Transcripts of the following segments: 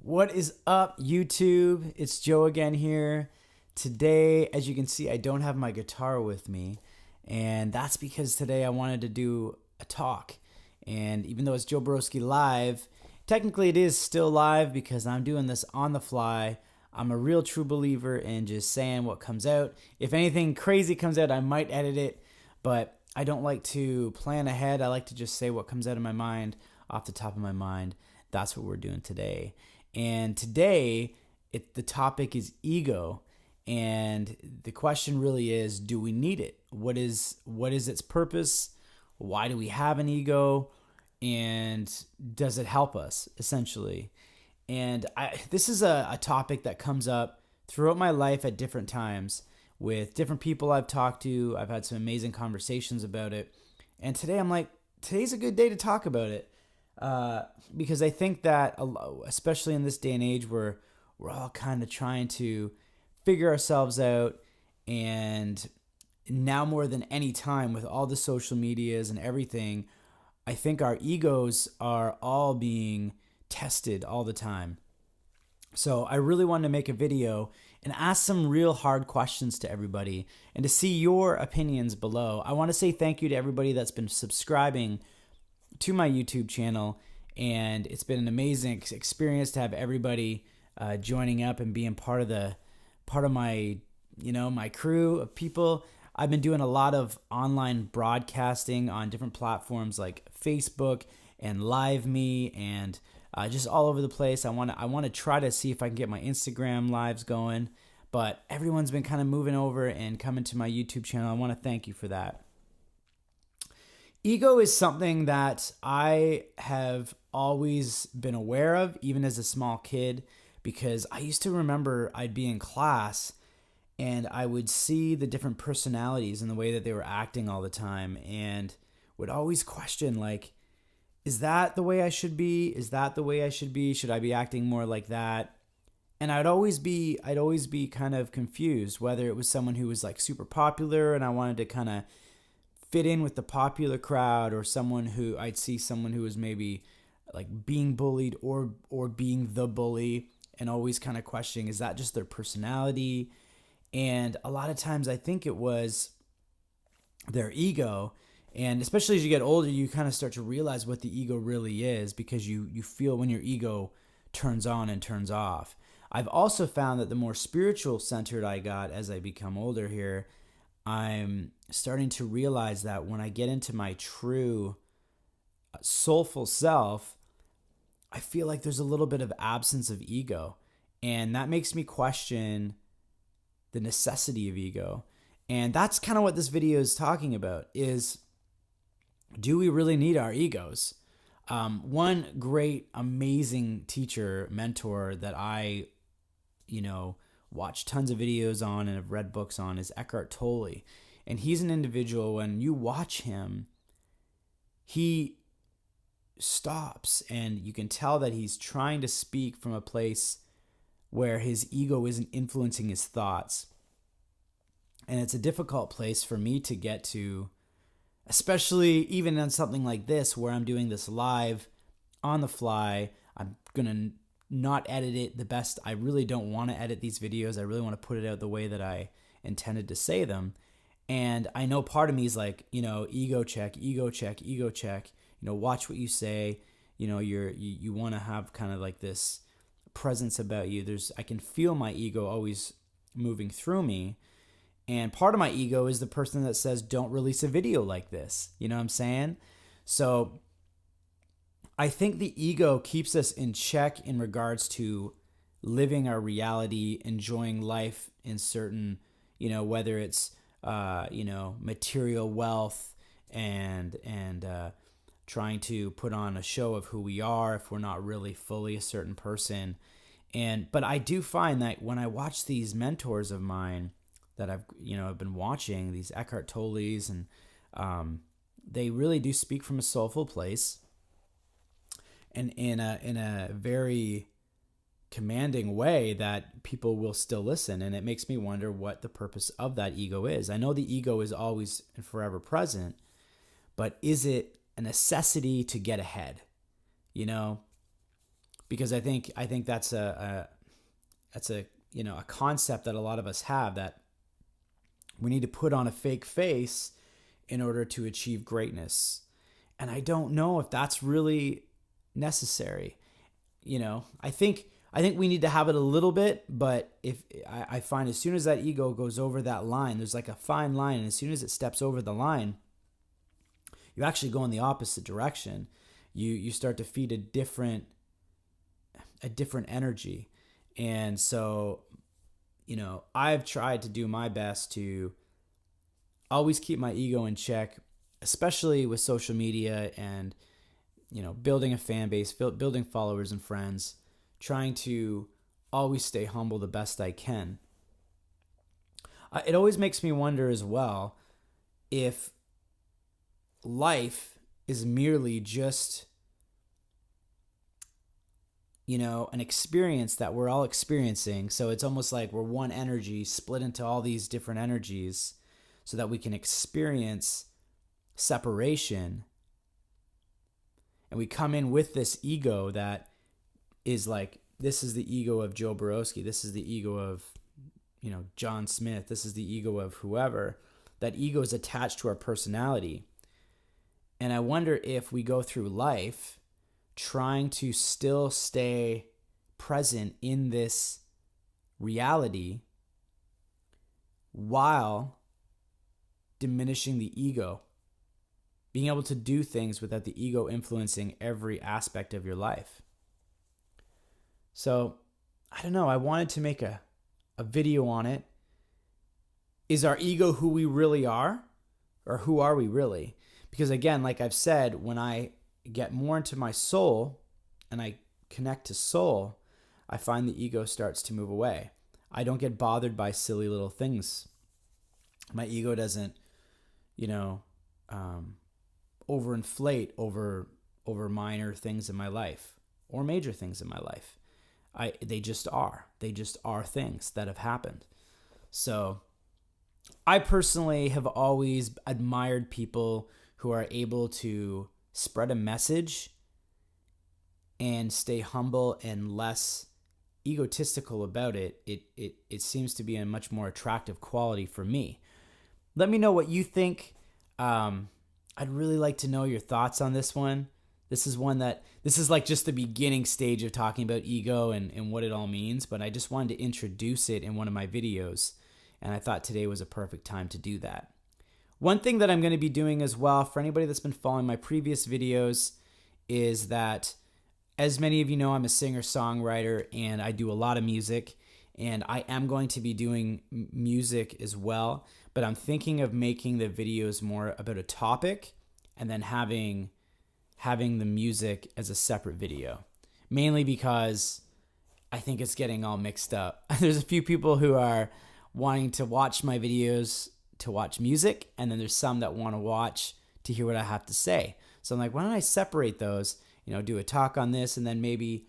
What is up, YouTube? It's Joe again here. Today, as you can see, I don't have my guitar with me, and that's because today I wanted to do a talk. And even though it's Joe Borowski Live, technically it is still live because I'm doing this on the fly. I'm a real true believer in just saying what comes out. If anything crazy comes out, I might edit it, but I don't like to plan ahead. I like to just say what comes out of my mind off the top of my mind. That's what we're doing today. And today, the topic is ego. And the question really is, do we need it? What is its purpose? Why do we have an ego? And does it help us, essentially? And this is a topic that comes up throughout my life at different times with different people I've talked to. I've had some amazing conversations about it. And today I'm like, today's a good day to talk about it. Because I think that, especially in this day and age where we're all kind of trying to figure ourselves out, and now more than any time with all the social medias and everything, I think our egos are all being tested all the time. So I really wanted to make a video and ask some real hard questions to everybody and to see your opinions below. I want to say thank you to everybody that's been subscribing to my YouTube channel, and it's been an amazing experience to have everybody joining up and being part of my my crew of people. I've been doing a lot of online broadcasting on different platforms like Facebook and LiveMe and just all over the place. I want to try to see if I can get my Instagram lives going, but everyone's been kind of moving over and coming to my YouTube channel. I want to thank you for that. Ego is something that I have always been aware of, even as a small kid, because I used to remember I'd be in class and I would see the different personalities and the way that they were acting all the time, and would always question, like, is that the way I should be? Is that the way I should be? Should I be acting more like that? And I'd always be kind of confused whether it was someone who was like super popular and I wanted to kind of fit in with the popular crowd, or I'd see someone who was maybe like being bullied or being the bully, and always kind of questioning, is that just their personality? And a lot of times I think it was their ego. And especially as you get older, you kind of start to realize what the ego really is, because you feel when your ego turns on and turns off. I've also found that the more spiritual centered I got as I become older here, I'm starting to realize that when I get into my true soulful self, I feel like there's a little bit of absence of ego. And that makes me question the necessity of ego. And that's kind of what this video is talking about, is, do we really need our egos? One great, amazing teacher, mentor that I, watch tons of videos on and have read books on is Eckhart Tolle. And he's an individual, when you watch him, he stops and you can tell that he's trying to speak from a place where his ego isn't influencing his thoughts. And it's a difficult place for me to get to, especially even on something like this where I'm doing this live on the fly. I'm going to not edit it the best. I really don't want to edit these videos. I really want to put it out the way that I intended to say them. And I know part of me is like, ego check, ego check, ego check. Watch what you say. You want to have kind of like this presence about you. I can feel my ego always moving through me. And part of my ego is the person that says, don't release a video like this. You know what I'm saying? So I think the ego keeps us in check in regards to living our reality, enjoying life in certain, whether it's, material wealth and trying to put on a show of who we are if we're not really fully a certain person. But I do find that when I watch these mentors of mine that I've been watching, these Eckhart Tolles, and they really do speak from a soulful place, and in a very commanding way that people will still listen. And it makes me wonder what the purpose of that ego is. I know the ego is always and forever present, but is it a necessity to get ahead? because I think that's a a concept that a lot of us have, that we need to put on a fake face in order to achieve greatness. And I don't know if that's really necessary. I think we need to have it a little bit, but if I find as soon as that ego goes over that line, there's like a fine line, and as soon as it steps over the line, you actually go in the opposite direction. You start to feed a different energy. And so, I've tried to do my best to always keep my ego in check, especially with social media and, building a fan base, building followers and friends, trying to always stay humble the best I can. It always makes me wonder as well if life is merely just, an experience that we're all experiencing. So it's almost like we're one energy split into all these different energies so that we can experience separation. And we come in with this ego that is like, this is the ego of Joe Borowski. This is the ego of, John Smith. This is the ego of whoever. That ego is attached to our personality. And I wonder if we go through life trying to still stay present in this reality while diminishing the ego, being able to do things without the ego influencing every aspect of your life. So, I don't know, I wanted to make a video on it. Is our ego who we really are? Or who are we really? Because again, like I've said, when I get more into my soul and I connect to soul, I find the ego starts to move away. I don't get bothered by silly little things. My ego doesn't, overinflate over minor things in my life or major things in my life. They just are. They just are things that have happened. So I personally have always admired people who are able to spread a message and stay humble and less egotistical about it. It seems to be a much more attractive quality for me. Let me know what you think. I'd really like to know your thoughts on this one. This is like just the beginning stage of talking about ego and what it all means, but I just wanted to introduce it in one of my videos, and I thought today was a perfect time to do that. One thing that I'm going to be doing as well, for anybody that's been following my previous videos, is that, as many of you know, I'm a singer-songwriter and I do a lot of music, and I am going to be doing music as well, but I'm thinking of making the videos more about a topic and then having the music as a separate video, mainly because I think it's getting all mixed up. There's a few people who are wanting to watch my videos to watch music, and then there's some that want to watch to hear what I have to say. So I'm like, why don't I separate those, do a talk on this and then maybe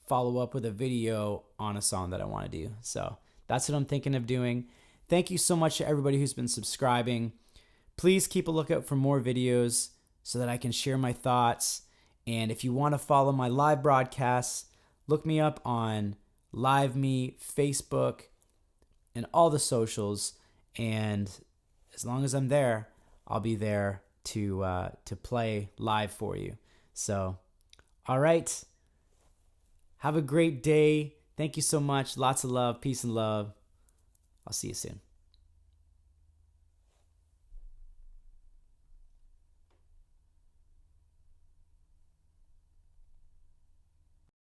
follow up with a video on a song that I want to do. So that's what I'm thinking of doing. Thank you so much to everybody who's been subscribing. Please keep a lookout for more videos so that I can share my thoughts. And if you want to follow my live broadcasts, look me up on LiveMe, Facebook, and all the socials. And as long as I'm there, I'll be there to play live for you. So, all right. Have a great day. Thank you so much. Lots of love. Peace and love. I'll see you soon.